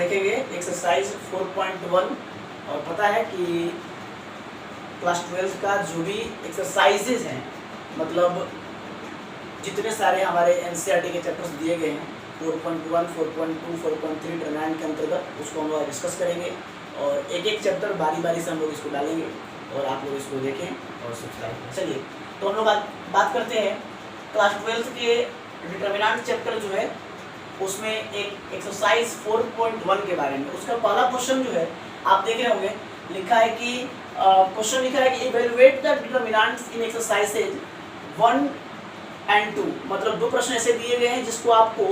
देखेंगे एक्सरसाइज 4.1। और पता है कि क्लास 12 का जो भी एक्सरसाइजेज हैं, मतलब जितने सारे हमारे एनसीईआरटी के चैप्टर्स दिए गए हैं 4.1, 4.2, 4.3 डिटरमिनेंट के अंतर्गत, उसको हम लोग डिस्कस करेंगे और एक एक चैप्टर बारी बारी से हम लोग इसको डालेंगे और आप लोग इसको देखें और सब्सक्राइब करें। चलिए तो हम लोग बात करते हैं क्लास 12 के डिटरमिनेंट चैप्टर जो है उसमें एक एक्सरसाइज 4.1 के बारे में। उसका पहला क्वेश्चन जो है आप देख रहे होंगे, लिखा है कि क्वेश्चन लिखा है कि evaluate the determinants in exercises 1 and 2। मतलब दो प्रश्न ऐसे दिए गए हैं जिसको आपको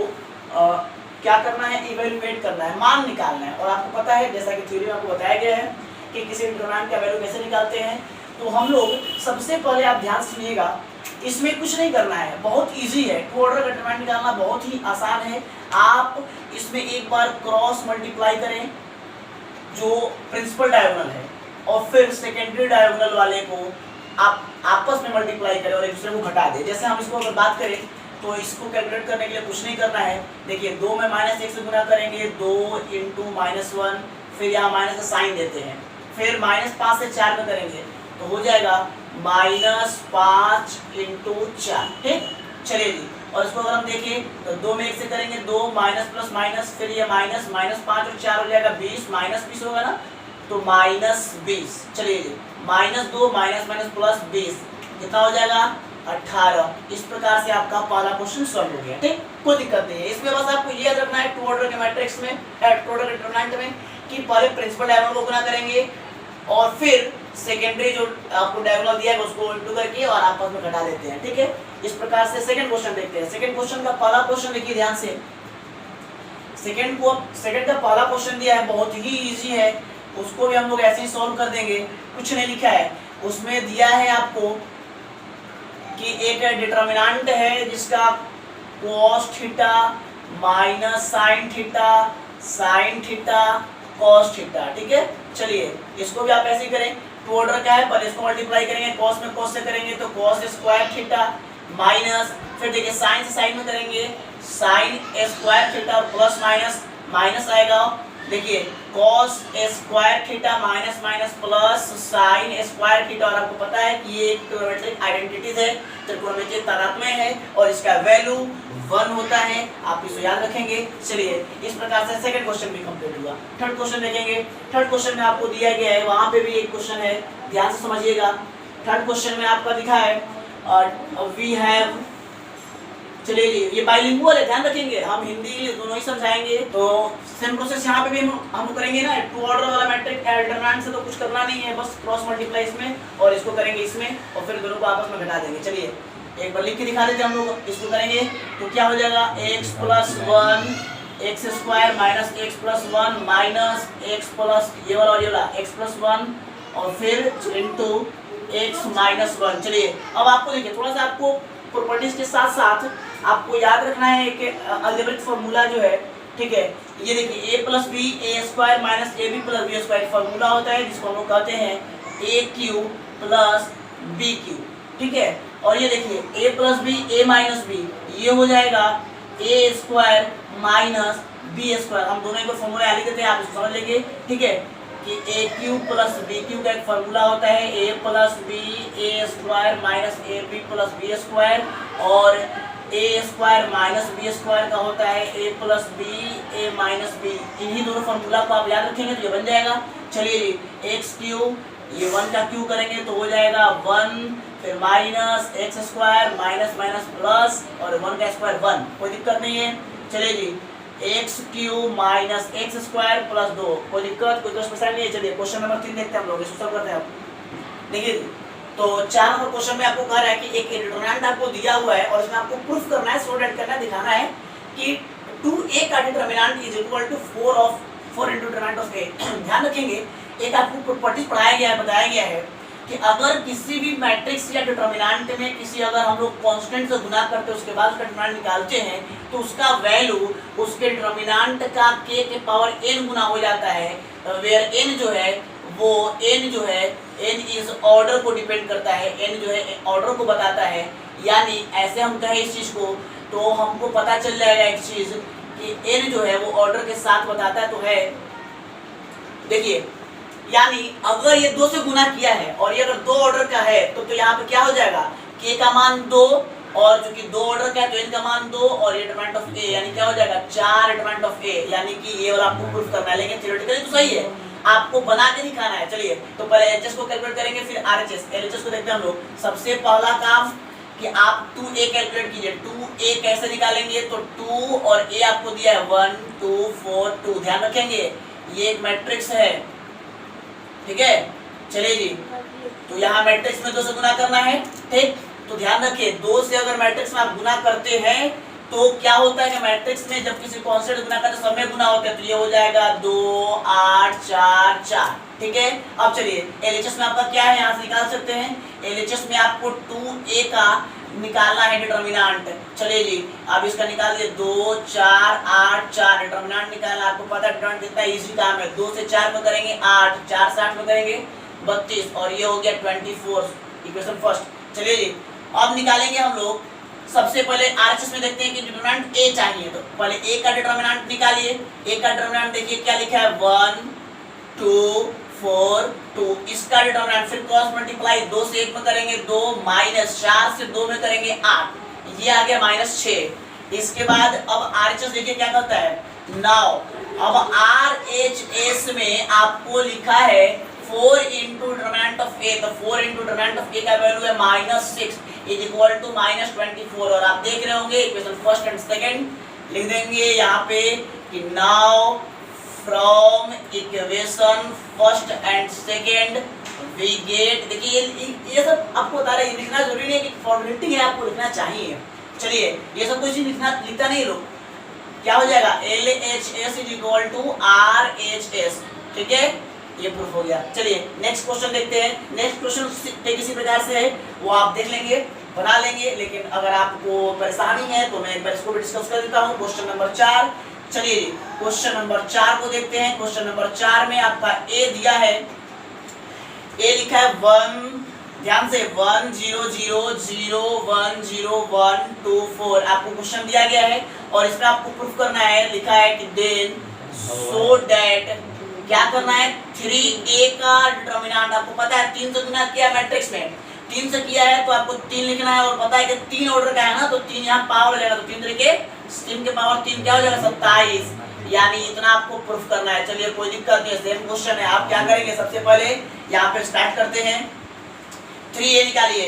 क्या करना है, इवैल्यूएट करना है, मान निकालना है। और आपको पता है जैसा कि थ्योरी में आपको बताया गया है कि किसी डिटरमिनेंट का वैल्यू कैसे निकालते हैं। तो हम लोग सबसे पहले आप ध्यान सुनिएगा, इसमें कुछ नहीं करना है, बहुत इजी है। टू ऑर्डर का डिटरमिनेंट निकालना बहुत ही आसान है। आप इसमें एक बार क्रॉस मल्टीप्लाई करें जो प्रिंसिपल डायगोनल है और फिर सेकेंडरी डायगोनल वाले को आप आपस में मल्टीप्लाई करें और एक दूसरे को घटा दें। जैसे हम इसको अगर बात करें तो इसको कैलकुलेट करने के लिए कुछ नहीं करना है। देखिए 2 में -1 से गुना करेंगे, 2 × -1, फिर यहाँ माइनस का साइन देते हैं, फिर -5 से 4 में करेंगे तो हो जाएगा -5 × 4। ठीक, चलिए जी। और इसको अगर हम देखें तो 2 में 1 से करेंगे, 2 माइनस प्लस माइनस, फिर ये माइनस, -5 और 4 हो जाएगा 20, -20 होगा ना, तो -20। चलिए जी, -2 माइनस प्लस 20 कितना हो जाएगा 18। इस प्रकार से आपका पहला क्वेश्चन सॉल्व हो गया। ठीक, कोई दिक्कत नहीं है इसमें। बस आपको ये याद रखना है टू ऑर्डर के मैट्रिक्स में, टू ऑर्डर के डिटरमिनेंट में, कि पहले प्रिंसिपल डायगोनल को गुना करेंगे और फिर सेकेंडरी जो आपको डायगोनल दिया है उसको इंटू करके और आपस में घटा देते हैं। ठीक है, इस प्रकार से सेकंड क्वेश्चन देखते हैं। सेकंड क्वेश्चन का पहला क्वेश्चन देखिए ध्यान से। सेकंड का पहला क्वेश्चन दिया है, बहुत ही इजी है, उसको भी हम लोग ऐसे ही सॉल्व कर देंगे। कुछ नहीं लिखा है उसमें, दिया है आपको कि एक डिटरमिनेंट है जिसका cos theta minus sine theta, sine theta cos theta. ठीक है, चलिए इसको भी आप ऐसे ही करें। टू ऑर्डर का है, पहले इसको मल्टीप्लाई करेंगे, cos में cos से करेंगे तो cos स्क्वायर थीटा माइनस, फिर देखिए साइन से साइन में करेंगे, साइन स्क्वायर थीटा और प्लस माइनस आएगा। देखिए cos square theta minus plus sine square theta. और आपको पता है कि ये एक ट्रिग्नोमेट्रिक आइडेंटिटीज है, त्रिकोणमितीय तादात्म्य है और इसका वैल्यू 1 होता है, आप इसको याद रखेंगे। चलिए इस प्रकार से सेकंड क्वेश्चन भी कंप्लीट हुआ। थर्ड क्वेश्चन देखेंगे। थर्ड क्वेश्चन में आपको दिया गया है, वहां पे भी एक क्वेश्चन है, ध्यान से समझिएगा। थर्ड क्वेश्चन में आपका दिखा है वी हैव, चलिए जी ये बाइलिंगुअल है, ध्यान रखेंगे, हम हिंदी इंग्लिश दोनों ही समझाएंगे। तो सेम प्रोसेस यहाँ पे भी हम करेंगे ना। टू ऑर्डर वाला मैट्रिक डिटरमिनेंट से तो कुछ करना नहीं है, बस क्रॉस मल्टीप्लाई इसमें और इसको करेंगे इसमें और फिर दोनों को आपस में घटा देंगे। चलिए एक बार लिख के दिखा देते हम लोग। इसको करेंगे तो क्या हो जाएगा, x + 1 x square minus x + 1 minus x plus ये वाला और ये वाला x + 1 और फिर इंटू x - 1। चलिए अब आपको देखिए थोड़ा सा आपको प्रॉपर्टीज के साथ साथ आपको याद रखना है कि अलजेब्रिक फार्मूला जो है, ठीक है, ये देखिए a + b a² - ab + b² formula होता है जिसको हम लोग कहते हैं aq + bq। ठीक है, और ये देखिए a + b a - b ये हो जाएगा a² - b²। हम दोनों को फार्मूला लिख देते हैं, आप इसको समझ लेंगे। ठीक है कि aq + bq का एक फार्मूला होता है a + b a² - ab + b² और a² - b² का होता है a + b a - b। इन्हीं दोनों फार्मूला को आप याद रखेंगे तो ये बन जाएगा। चलिए x³ ये 1 का क्यू करेंगे तो हो जाएगा 1, फिर माइनस x² माइनस प्लस और 1 का स्क्वायर 1, कोई दिक्कत नहीं है। चलिए जी x³ माइनस x² प्लस 2, कोई दिक्कत कोई दोष परेशानी नहीं है। चलिए क्वेश्चन नंबर 3 देखते हैं हम लोग, इसको सॉल्व करते हैं। आप देखिए तो 4 नंबर क्वेश्चन में आपको कह रहा है कि एक डिटरमिनेंट आपको दिया हुआ है और इसमें आपको प्रूफ करना है, सॉल्व करना है, दिखाना है कि 2a का determinant is equal to 4 × determinant of a। ध्यान रखेंगे एक आपको प्रॉपर्टीज पढ़ाया गया है, बताया गया है कि अगर किसी भी मैट्रिक्स या डिटरमिनेंट में किसी अगर हम लोग कांस्टेंट से गुना करते हैं उसके बाद उसका डिटरमिनेंट निकालते हैं तो उसका वैल्यू उसके डिटरमिनेंट का k के पावर n गुना हो जाता है, वेयर n जो है वो n इस ऑर्डर को डिपेंड करता है, n जो है ऑर्डर को बताता है। यानी ऐसे हम कहें इस चीज़ को तो हमको पता चल जाएगा एक चीज़ कि n जो है वो ऑर्डर के साथ बताता है, तो है, देखिए यानी अगर ये 2 से गुना किया है और ये अगर 2 ऑर्डर का है तो यहाँ पे क्या हो जाएगा, k का मान 2 और जो कि 2 ऑर्डर का है तो n का मान 2 और ये डिटरमिनेंट ऑफ a यानी क्या हो जाएगा 4 डिटरमिनेंट ऑफ a, यानी कि ये वाला आपको प्रूफ करना है, लेकिन थ्योरेटिकली तो सही है, आपको बना के दिखाना है। चलिए तो पहले एचएस को कैलकुलेट करेंगे, फिर आरएचएस। एलएचएस को देखते हैं हम लोग। सबसे पहला काम कि आप 2a कैलकुलेट कीजिए। 2a कैसे निकालेंगे, तो 2 और a आपको दिया है 1 2 4 2, ध्यान रखेंगे ये एक मैट्रिक्स है, ठीक है। चलिए जी, तो यहाँ मैट्रिक्स में 2 से गुना करना है, ठीक। तो ध्यान रखिए 2 से अगर मैट्रिक्स में आप गुना करते हैं तो क्या होता है कि मैट्रिक्स में जब किसी कांस्टेंट गुना करते हैं सब में गुना होता है, तो ये हो जाएगा 2 8 4 4, ठीक है। अब चलिए एलएचएस में आपका क्या है, यहाँ से निकाल सकते हैं। एलएचएस में आपको 2a का निकालना है डिटरमिनेंट। चलिए जी, अब इसका निकाल दिए 2 4 8 4, डिटरमिनेंट निकालना आपको पता है डिटरमिनेंट कितना इजी काम है। 2 से 4 में करेंगे 8, 4 से 8 में करेंगे 32 और ये हो गया 24, इक्वेशन फर्स्ट। चलिए जी, अब निकालेंगे हम लोग। सबसे पहले आरएचएस में देखते हैं कि डिटरमिनेंट a चाहिए, तो पहले a का डिटरमिनेंट निकालिए। a का डिटरमिनेंट देखिए क्या लिखा है 1 2 4 2, इसका डिटरमिनेंट फिर क्रॉस मल्टीप्लाई 2 से 1 में करेंगे 2, माइनस 4 से 2 में करेंगे 8, ये आ गया -6। इसके बाद अब आरएचएस देखिए क्या करता है, नाउ अब आरएचएस में आपको लिखा है 4 इंटू डिटरमिनेंट ऑफ a, तो 4 इंटू डिटरमिनेंट ऑफ a का वैल्यू है -6 इज इक्वल टू -24, और आप देख रहे होंगे इक्वेशन फर्स्ट एंड सेकंड लिख देंगे यहाँ पे कि now from equation first and second we get, देखिए ये सब आपको बता रहे हैं, लिखना जरूरी नहीं है कि फॉर्मेलिटी है, आपको लिखना चाहिए। चलिए ये सब कुछ लिखता नहीं लोग, क्या हो जाएगा LHS is equal to RHS, ठीक है, ये प्रूफ हो गया। चलिए नेक्स्ट क्वेश्चन देखते हैं। नेक्स्ट क्वेश्चन किसी प्रकार से है वो आप देख लेंगे, बना लेंगे, लेकिन अगर आपको परेशानी है तो मैं एक बार इसको भी डिस्कस कर देता हूँ। क्वेश्चन नंबर 4, चलिए क्वेश्चन नंबर 4 को देखते हैं। क्वेश्चन नंबर 4 में आपका a दिया है, a लिखा है 1, ध्यान से 1 0 0 0 1 0 1 2 4, आपको क्वेश्चन दिया गया है और इसमें आपको प्रूफ करना है, लिखा है कि देन सो दैट, क्या करना है 3a का डिटरमिनेंट, आपको पता है 3 से गुना किया मैट्रिक्स में, 3 से किया है तो आपको 3 लिखना है और पता है कि 3 ऑर्डर का है ना, तो 3 यहाँ पावर हो जाएगा, तो 3 तरीके 3 के पावर 3 क्या हो जाएगा 27, यानी इतना आपको प्रूफ करना है। चलिए कोई दिक्कत नहीं है, सेम क्वेश्चन है। आप क्या करेंगे, सबसे पहले यहाँ पे स्टार्ट करते हैं, 3a निकालिए।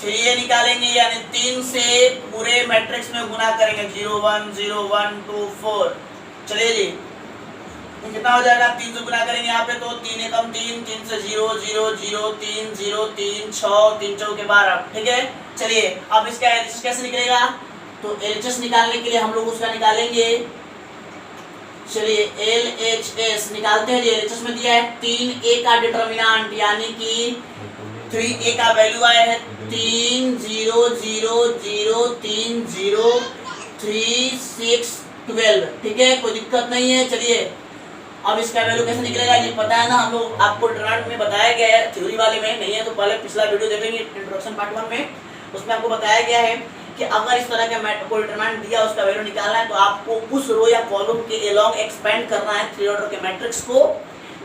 3a निकालेंगे यानी 3 से पूरे मैट्रिक्स में गुना करेंगे 0 1 0 1 2 4। चलिए जी, कितना हो जाएगा, 3 से गुना करेंगे यहाँ पे तो 3 एकम 3, 3 से 0 0 0 3 0 3 6 3 चौके 12, ठीक है। चलिए अब इसका एलएचएस कैसे निकलेगा, तो एलएचएस निकालने के लिए हम लोग उसका निकालेंगे। चलिए एलएचएस निकालते हैं। एलएचएस में दिया है 3a का डिटरमिनेंट, यानी कि 3a का वैल्यू आया है 3 0 0 0 3 0 3 6 12, ठीक है, कोई दिक्कत नहीं है। चलिए अब इसका वैल्यू कैसे निकलेगा, ये पता है ना, हम लोग आपको डिटरमिनेंट में बताया गया है, थ्योरी वाले में नहीं है तो पहले पिछला वीडियो देखेंगे इंट्रोडक्शन पार्ट 1 में, उसमें आपको बताया गया है कि अगर इस तरह का कोई डिटरमिनेंट दिया उसका वैल्यू निकालना है तो आपको उस रो या कॉलम के अलोंग एक्सपेंड करना है 3 ऑर्डर के मैट्रिक्स को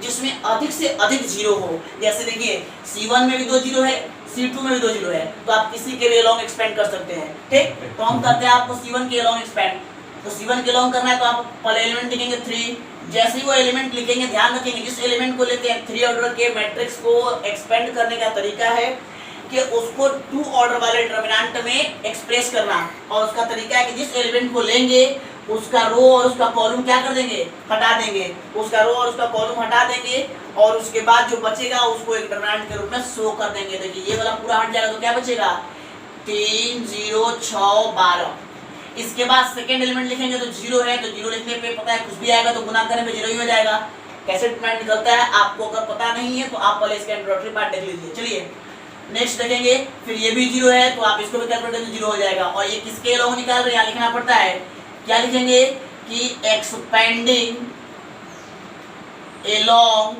जिसमें अधिक से अधिक जीरो हो। जैसे देखिए C1 में भी 2 जीरो है, C2 में भी 2 जीरो है, तो आप किसी के भी अलोंग एक्सपेंड कर सकते हैं, ठीक। तो हम करते हैं आपको C1 के अलोंग एक्सपेंड, तो C1 के अलोंग करना है तो आप पहले एलिमेंट लिखेंगे 3, जैसे ही वो एलिमेंट लिखेंगे ध्यान रखेंगे जिस एलिमेंट को लेते हैं 3 ऑर्डर के मैट्रिक्स को एक्सपेंड करने का तरीका है कि उसको 2 ऑर्डर वाले डिटरमिनेंट में एक्सप्रेस करना, और उसका तरीका है कि जिस एलिमेंट को लेंगे उसका रो और उसका कॉलम क्या कर देंगे, हटा देंगे, उसका रो और उसका कॉलम हटा देंगे और उसके बाद जो बचेगा उसको एक डिटरमिनेंट के रूप में शो कर देंगे। देखिए ये वाला पूरा हट जाएगा तो क्या बचेगा 3 0 6 12। इसके बाद सेकेंड एलिमेंट लिखेंगे तो 0 है, तो 0 लिखने पे पता है कुछ भी आएगा तो गुना करने पे 0 ही हो जाएगा। कैसे डिटरमिनेंट निकलता है आपको अगर पता नहीं है तो आप पहले इसका इंट्रोडक्टरी पार्ट देख लीजिए। चलिए नेक्स्ट देखेंगे, फिर ये भी 0 है तो आप इसको भी कैलकुलेट करेंगे 0 हो जाएगा। और ये किसके अलोंग निकाल रहे हैं, यहाँ लिखना पड़ता है, क्या लिखेंगे कि एक्सपेंडिंग अलोंग,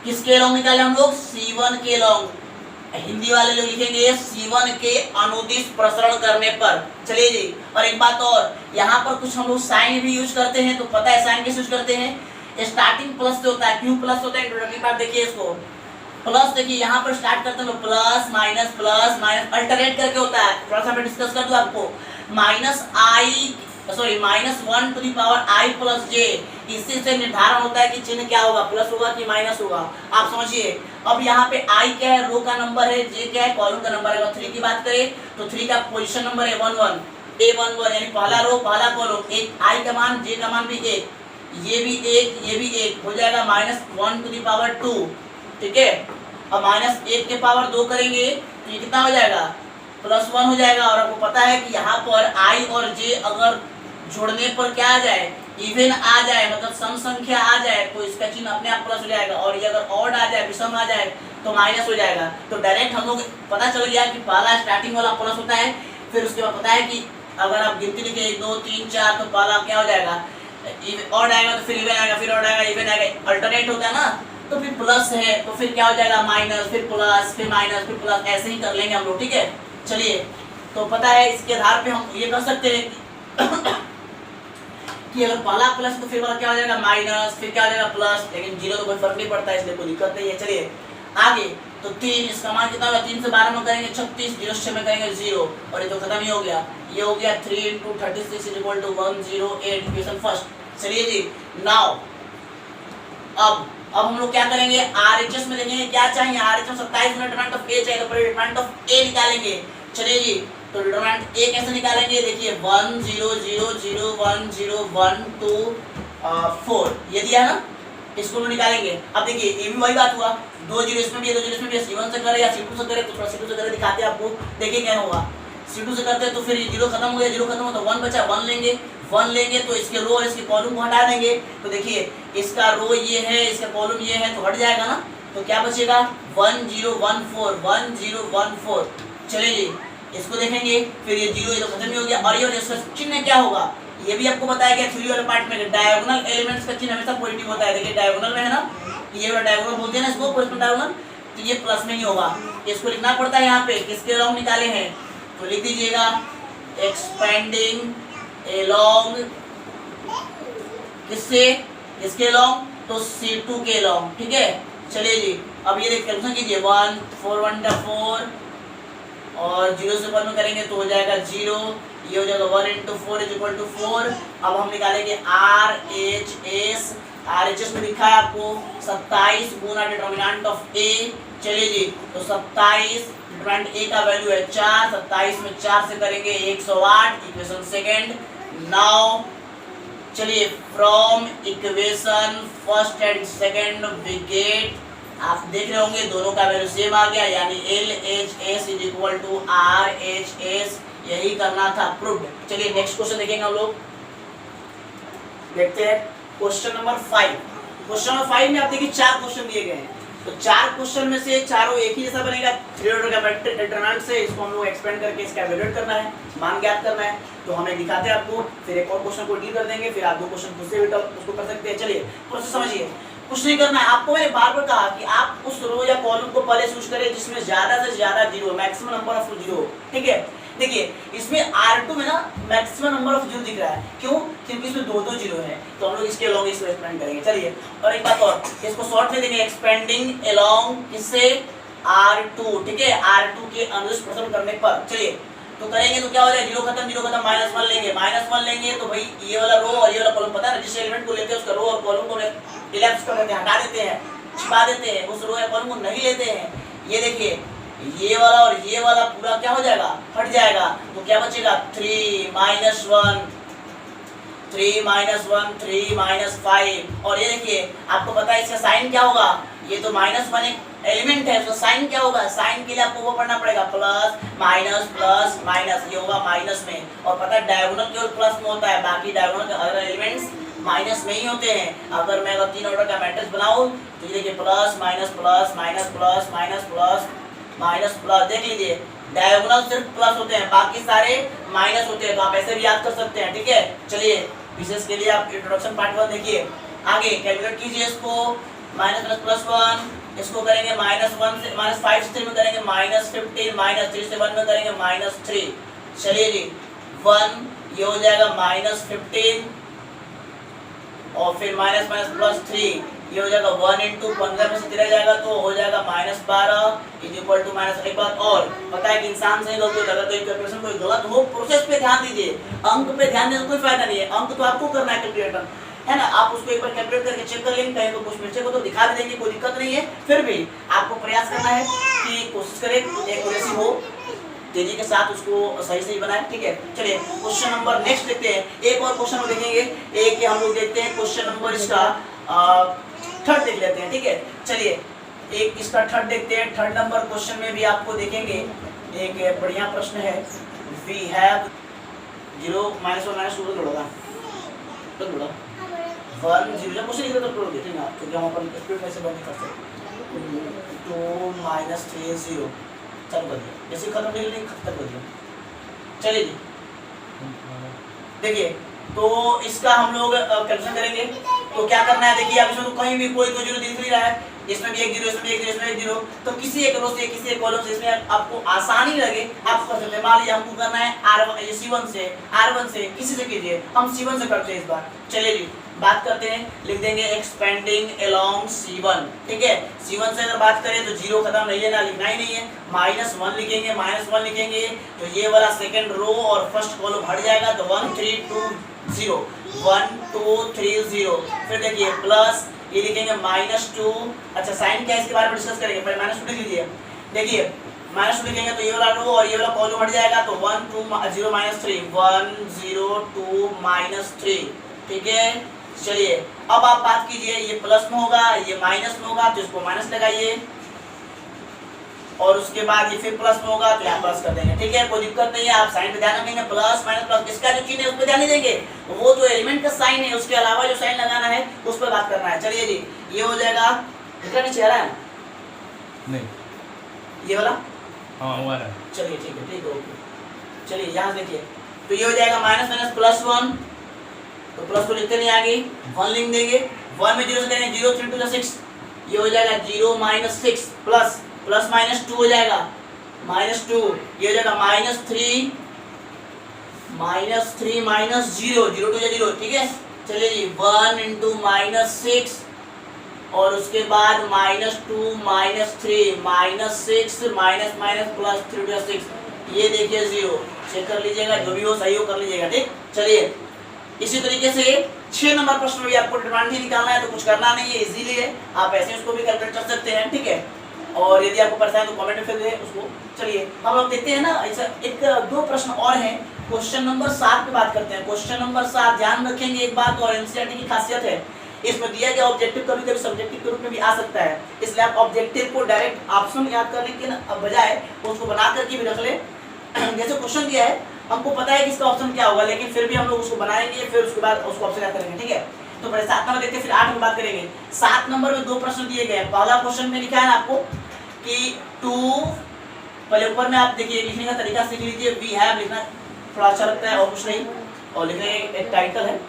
किसके अलोंग निकाले हम लोग C1 के अलोंग, हिंदी वाले लोग लिखेंगे C1 के अनुदिश प्रसरण करने पर। चलिए जी, और एक बात और, यहाँ पर कुछ हम लोग साइन भी यूज करते हैं, तो पता है साइन कैसे यूज करते हैं? स्टार्टिंग प्लस से होता है, क्यों प्लस होता है इंट्रोडक्टरी पार्ट देखिए इसको। प्लस देखिए यहाँ पर स्टार्ट करते हैं प्लस माइनस अल्टरनेट करके होता है, थोड़ा सा मैं डिस्कस कर दूं आपको। -1 to the power i plus j, इससे से निर्धारण होता है कि चिन्ह क्या होगा, प्लस होगा कि माइनस होगा, आप समझिए। अब यहाँ पे i क्या है, रो का नंबर है, j क्या है, कॉलम का नंबर है। अगर 3 की बात करें तो 3 का पोजीशन नंबर है 11, A11 यानी पहला रो पहला कॉलम, एक i का मान j का मान भी 1, ये भी 1 ये भी 1, हो जाएगा -1 टू द पावर 2, ठीक है। अब -1 के पावर 2 करेंगे तो ये कितना हो जाएगा, +1 हो जाएगा। और आपको पता है कि यहाँ पर i और j अगर जोड़ने पर क्या आ जाए, इवन आ जाए, मतलब सम संख्या आ जाए, तो इसका चिन्ह अपने आप प्लस हो जाएगा। और ये अगर ऑड आ जाए, विषम आ जाए, तो माइनस हो जाएगा। तो डायरेक्ट हम लोग पता चल गया कि पहला स्टार्टिंग वाला प्लस होता है, फिर उसके बाद पता है कि अगर आप गिनती लिखे 1 2 3 4, तो पहला क्या हो जाएगा, ऑड आएगा, तो फिर इवन आएगा, फिर ऑड आएगा, इवन आएगा, अल्टरनेट होता है ना। तो फिर प्लस है तो फिर क्या हो जाएगा, माइनस, फिर प्लस, फिर माइनस, फिर प्लस, ऐसे ही कर लेंगे हम लोग, ठीक है। चलिए, तो पता है इसके आधार पे हम ये कर सकते हैं कि अगर पहला प्लस तो फिर वाला क्या हो जाएगा, माइनस, फिर क्या हो जाएगा, प्लस, लेकिन जीरो तो कोई फर्क नहीं पड़ता है, इसलिए कोई दिक्कत नहीं है। चलिए आगे, तो 3, इसका मान कितना होगा, 3 से 12 में करेंगे 36, 0 से 6 में करेंगे 0, और ये तो खत्म ही हो गया। ये हो गया 3 × 36 = 108, इक्वेशन फर्स्ट। चलिए जी, नाउ अब हम लोग क्या करेंगे, RHS में देखेंगे क्या चाहिए, RHS में 27 मिनट डिटरमिनेंट ऑफ A चाहिए, तो डिटरमिनेंट ऑफ A निकालेंगे। चलिए जी, तो डिटरमिनेंट A कैसे निकालेंगे, देखिए 1 0 0 0 1 0 1 2 4, ये दिया है ना, इसको हम निकालेंगे। अब देखिए ये भी वही बात हुआ, 2 0 इसमें भी है, 2 0 इसमें भी है, C1 से करे या C2 से करे, तो थोड़ा C2 से करे दिखाते हैं आपको, देखिए क्या होगा। C2 से करते हैं तो फिर 0 खत्म हो गया, 0 खत्म हो तो 1 बचा, 1 लेंगे तो इसके रो और इसके कॉलम को हटा देंगे। तो देखिए इसका रो ये है, इसका कॉलम ये है, तो हट जाएगा ना, तो क्या बचेगा, 1 0 1 4 1 0 1 4। चलिए जी, इसको देखेंगे, फिर ये 0 ये तो खत्म ही हो गया। और ये इसका चिन्ह क्या होगा, ये भी आपको बताया गया थ्योरी वाले पार्ट में, डायगोनल एलिमेंट्स का चिन्ह हमेशा पॉजिटिव होता है। देखिए डायगोनल में है ना, ये वाला डायगोनल बोलते हैं ना इसको, कोई डायगोनल, तो ये प्लस में ही होगा। इसको लिखना पड़ता है यहाँ पे, किसके अलोंग निकाले हैं, तो लिख दीजिएगा एक्सपेंडिंग एलोंग, किससे, इसके अलोंग, तो C2 के अलोंग, ठीक है। चलिए जी, अब ये देख कैलकुलेशन कीजिए, 1 4 1 4, और 0 से 1 में करेंगे तो हो जाएगा 0, ये हो जाएगा 1 × 4 = 4। अब हम निकालेंगे RHS में लिखा है आपको 27 गुना डिटरमिनेंट ऑफ A। चलिए जी, तो 27 डिटरमिनेंट A का वैल्यू है 4, 27 में 4 से करेंगे 108, इक्वेशन सेकंड। नाउ चलिए, from equation first and second we get, आप देख रहे होंगे दोनों का वैल्यू सेम आ गया, यानी LHS = RHS, यही करना था, प्रूव्ड। चलिए नेक्स्ट क्वेश्चन देखेंगे हम लोग, देखते हैं क्वेश्चन नंबर 5। क्वेश्चन नंबर 5 में आप देखिए 4 क्वेश्चन दिए गए हैं, तो 4 क्वेश्चन में से चारों एक ही जैसा बनेगा, 3 ऑर्डर का डिटरमिनेंट से इसको हम लोग एक्सपेंड करके इसका एवेल्यूएट करना है, मान ज्ञात करना है। तो हमें दिखाते हैं आपको, फिर एक और क्वेश्चन को डील कर देंगे, फिर आप 2 क्वेश्चन खुद से भी उसको कर सकते हैं। चलिए प्रोसेस समझिए, कुछ नहीं करना है आपको, मैंने बार बार कहा कि आप उस रो या कॉलम को पहले चूज करें जिसमें ज्यादा से ज्यादा zero, maximum number of zero, ठीक है। देखिए इसमें R2 में ना मैक्सिमम नंबर ऑफ जीरो दिख रहा है, क्यों, क्योंकि इसमें 2 जीरो है, तो हम लोग इसके अलोंग इसको एक्सपेंड करेंगे। चलिए, और एक बात और, इसको शॉर्ट में देंगे एक्सपेंडिंग अलोंग, किससे, R2, ठीक है, R2 के अनुदिश प्रसरण करने पर। चलिए तो करेंगे तो क्या हो जाएगा, 0 खत्म -1 लेंगे, -1 लेंगे तो भाई ये वाला रो और ये वाला कॉलम, पता है जिस एलिमेंट को लेते हैं उसका रो और कॉलम को इलेप्स कर देते हैं, हटा देते हैं, छिपा देते हैं, उस रो या कॉलम को नहीं लेते हैं। ये देखिए ये वाला और ये वाला पूरा क्या हो जाएगा, हट जाएगा, तो क्या बचेगा, 3 -1 3 -1 3 -5। और ये देखिए आपको पता है इसका साइन क्या होगा, ये तो -1 एक एलिमेंट है, उसका साइन क्या होगा, साइन के लिए आपको वो पढ़ना पड़ेगा, प्लस माइनस प्लस माइनस, ये होगा माइनस में। और पता है डायगोनल केवल प्लस में होता है, बाकी डायगोनल के अदर एलिमेंट्स माइनस में ही होते हैं। अगर मैं 3 ऑर्डर का मैट्रिक्स बनाऊं तो ये देखिए plus minus plus minus plus minus plus minus plus, देख लीजिए डायगोनल सिर्फ प्लस होते हैं, बाकी सारे माइनस होते हैं, तो आप ऐसे भी याद कर सकते हैं, ठीक है। चलिए विशेष के लिए आप इंट्रोडक्शन पार्ट 1 देखिए, आगे कैलकुलेट कीजिए इसको, माइनस प्लस प्लस 1, इसको करेंगे -1 से -5 से 3 में करेंगे -15, -3 से 1 में करेंगे -3। चलिए जी 1 ये हो जाएगा -15 और फिर माइनस माइनस प्लस 3 ये हो जाएगा 1 इंटू 15 में से 3 जाएगा तो हो जाएगा -12 इज इक्वल टू माइनस। एक बात और पता है कि इंसान से गलती होता है, अगर कोई कैलकुलेशन कोई गलत हो प्रोसेस पे ध्यान दीजिए, अंक पे ध्यान देने से कोई फायदा नहीं है। अंक तो आपको करना है कैलकुलेटर, है ना, आप उसको एक बार कैलकुलेट करके चेक कर लेंगे, कहीं तो कुछ मिस्टेक हो तो दिखा भी देंगे, कोई दिक्कत नहीं है। फिर भी आपको प्रयास करना है कि कोशिश करें एक्यूरेसी हो, तेजी के साथ उसको सही सही बनाए, ठीक है। चलिए क्वेश्चन नंबर नेक्स्ट देखते हैं, एक और क्वेश्चन हम देखेंगे, एक हम लोग देखते हैं क्वेश्चन नंबर इसका थर्ड देख लेते हैं, ठीक है। चलिए एक इसका थर्ड देखते हैं। थर्ड नंबर क्वेश्चन में भी आपको देखेंगे एक बढ़िया प्रश्न है, वी हैव 0 -1 -2 जोड़ोगा तो जोड़ा 1 0 जब क्वेश्चन इधर तक जोड़ोगे, ठीक है, क्योंकि हम अपन स्पीड में से बंद नहीं कर सकते। 2 -3 0 चालू कर दिया, जैसे खत्म नहीं नहीं खत्म कर दिया। चलिए जी देखिए, तो इसका हम लोग कैलकुलेशन करेंगे। तो क्या करना है, देखिए अब इसमें तो कहीं भी कोई 2 0 दिख नहीं रहा है, इसमें भी 1 0, इसमें भी 1 0, इसमें 1 0, तो किसी एक रो से किसी एक कॉलम से इसमें आपको आसानी लगे आप कर सकते हैं। मान लीजिए हमको करना है R1 C1 से, R1 से किसी से कीजिए, हम C1 से करते हैं इस बार। चलिए जी बात करते हैं, लिख देंगे एक्सपेंडिंग अलोंग C1, ठीक है। C1 से अगर बात करें तो 0 खत्म नहीं लेना, लिखना ही नहीं है, -1 लिखेंगे, -1 लिखेंगे तो ये वाला सेकंड रो और फर्स्ट कॉलम हट जाएगा, तो 1 3 2 0 1 2 3 0। फिर देखिए प्लस ये लिखेंगे -2, अच्छा साइन क्या है इसके बारे में डिस्कस करेंगे, पहले -2 लिख लीजिए। देखिए -2 लिखेंगे तो ये वाला रो और ये वाला कॉलम हट जाएगा, तो 1 2 0 -3 1 0 2 -3, ठीक है। चलिए अब आप बात कीजिए, ये प्लस में होगा ये माइनस में होगा तो इसको माइनस लगाइए, और उसके बाद ये फिर प्लस में होगा तो यहाँ प्लस कर देंगे, ठीक है, कोई दिक्कत नहीं है। आप साइन पे ध्यान रखेंगे, प्लस माइनस प्लस, इसका जो चिन्ह है उस पर ध्यान नहीं देंगे, वो जो एलिमेंट का साइन है उसके अलावा जो साइन लगाना है उस पर बात करना है। चलिए जी ये हो जाएगा, इसका नीचे आ रहा है नहीं, ये वाला हाँ हुआ है, चलिए ठीक है, ठीक है, ओके। चलिए यहाँ देखिए तो ये हो जाएगा -+1, तो प्लस तो लिखते नहीं आगे 1 लिख देंगे, 1 में 0 से करेंगे 0 3 2 6, ये हो जाएगा 0 -6 प्लस प्लस -2 हो जाएगा -2, ये हो जाएगा -3 -0 0 2 0, ठीक है। चलिए जी 1 इंटू -6 और उसके बाद -2 -3 -6 माइनस माइनस प्लस 3 2 6, ये देखिए 0, चेक कर लीजिएगा, जो भी हो सही हो कर लीजिएगा, ठीक। चलिए इसी तरीके से 6 नंबर प्रश्न में भी आपको डिटरमिनेंट निकालना है, तो कुछ करना नहीं है, इजीली है, आप ऐसे उसको भी कैलकुलेट कर सकते हैं, ठीक है। और यदि आपको परेशान तो कमेंट में फिर दें उसको। चलिए हम लोग देखते हैं ना, ऐसा एक 2 प्रश्न और हैं, क्वेश्चन नंबर 7 पे बात करते हैं। क्वेश्चन नंबर 7 ध्यान रखेंगे एक बात, और एनसीईआरटी की खासियत है, इसमें दिया गया ऑब्जेक्टिव कभी कभी सब्जेक्टिव के रूप में भी आ सकता है, इसलिए आप ऑब्जेक्टिव को डायरेक्ट ऑप्शन याद करने के बजाय उसको बना करके भी रख ले। जैसे क्वेश्चन दिया है हमको पता है कि इसका ऑप्शन क्या होगा, लेकिन फिर भी हम लोग उसको बनाएंगे, फिर उसके बाद उसको ऑप्शन याद करेंगे, ठीक है। तो पहले 7 नंबर देखते हैं, फिर 8 में बात करेंगे। 7 नंबर में 2 प्रश्न दिए गए हैं। पहला क्वेश्चन में लिखा है ना आपको कि 2, पहले ऊपर में आप देखिए लिखने का तरीका सीख लीजिए, वी हैव लिखना थोड़ा अच्छा लगता है और कुछ नहीं, और लिखने एक टाइटल है,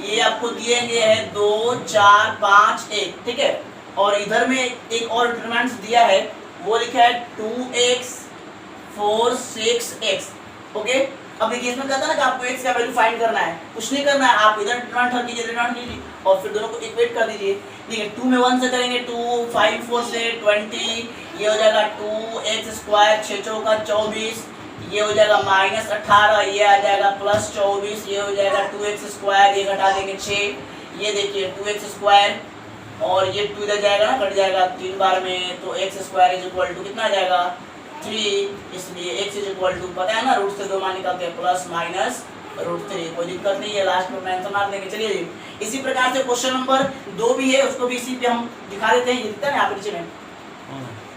ये आपको दिए गए हैं 2 4 5 1, ठीक है। और इधर में एक और डिटरमिनेंट्स दिया है, वो लिखा है 2x 4 6x, ओके। अब देखिए इसमें कहता है ना कि आपको x का वैल्यू फाइंड करना है, कुछ नहीं करना है, आप इधर डिटरमिनेंट हल कीजिए, डिटरमिनेंट कीजिए और फिर दोनों को इक्वेट कर दीजिए। देखिए 2 में 1 से करेंगे 2, 5 4 से 20, ये हो जाएगा 2x², 6 चौका 24, ये हो जाएगा -18, ये आ जाएगा +24, ये हो जाएगा 2x², ये घटा देंगे 6, ये देखिए 2x² और ये 2 इधर जाएगा ना, कट जाएगा 3 बार में, तो x² कितना आ जाएगा 3, इसलिए x पता है ना, रूट से 2 मान निकालते हैं, ±√3, कोई दिक्कत नहीं है, लास्ट में आंसर मार देंगे। चलिए जी इसी प्रकार से क्वेश्चन नंबर 2 भी है, उसको भी इसी पे हम दिखा देते हैं, ये दिखता है ना यहाँ पे नीचे में,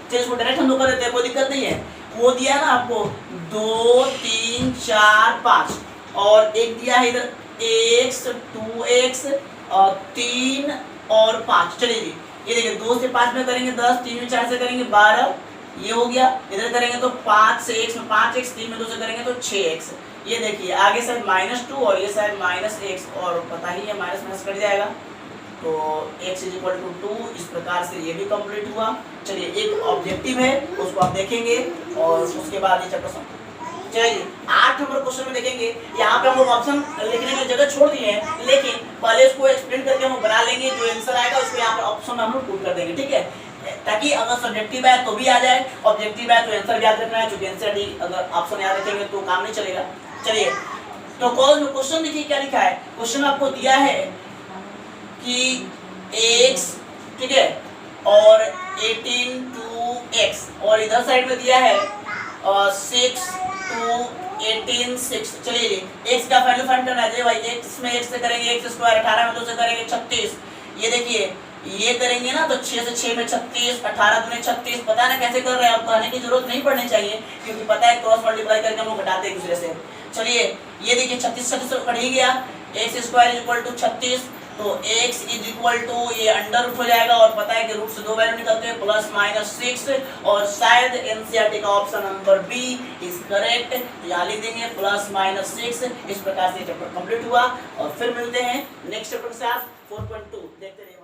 चलिए इसको डायरेक्ट हम लोग कर देते हैं, कोई दिक्कत नहीं है। वो दिया है ना आपको 2 3 4 5 और एक दिया है इधर x 2x और 3 और 5। चलिए जी ये देखिए 2 से 5 में करेंगे 10, 3 में 4 से करेंगे 12, ये हो गया। इधर करेंगे तो 5 से x में 5x, 3 में 2 से करेंगे तो 6x। ये देखिए आगे साइड -2 और ये साइड -x, और पता ही है माइनस माइनस कट जाएगा, तो x इज इक्वल टू 2, इस प्रकार से ये भी कंप्लीट हुआ। चलिए एक ऑब्जेक्टिव है उसको आप देखेंगे और उसके बाद ये चैप्टर समाप्त। चलिए 8 नंबर क्वेश्चन में देखेंगे, यहाँ पे हम लोग ऑप्शन लिखने की जगह छोड़ दिए हैं, लेकिन पहले इसको एक्सप्लेन करके हम बना लेंगे, जो आंसर आएगा उसको यहाँ पर ऑप्शन में हम लोग पुट कर देंगे, ठीक है, ताकि अगर सब्जेक्टिव है तो भी आ जाए, ऑब्जेक्टिव है तो आंसर याद रखना है, क्योंकि आंसर अगर ऑप्शन याद रखेंगे तो काम नहीं चलेगा। चलिए तो क्वेश्चन देखिए क्या लिखा है। क्वेश्चन आपको दिया है कि x, ठीक है, और 18 to x, और इधर साइड में दिया है 6 to 18 6। चलिए x का वैल्यू फाइंड करना है भाई, x में x से करेंगे x स्क्वायर, 18 में 2 से करेंगे 36। ये देखिए ये करेंगे ना तो 6 से 6 में 36, 18 दूनी 36। पता है ना कैसे कर रहे हैं, आपको आने की जरूरत नहीं पड़नी चाहिए, क्योंकि पता है क्रॉस मल्टीप्लाई करके हम लोग घटाते हैं एक दूसरे से। चलिए ये देखिए 36 36 कट ही गया, x square is equal to 36, तो x इज इक्वल टू ये अंडर रूट हो जाएगा, और पता है कि रूट से 2 वैल्यू निकलते हैं प्लस माइनस 6, और शायद एनसीईआरटी का option number B is correct, तो यहाँ लिख देंगे प्लस माइनस 6। इस प्रकार से चैप्टर कंप्लीट हुआ, और फिर मिलते हैं नेक्स्ट चैप्टर के साथ 4.2 देखते रहिए।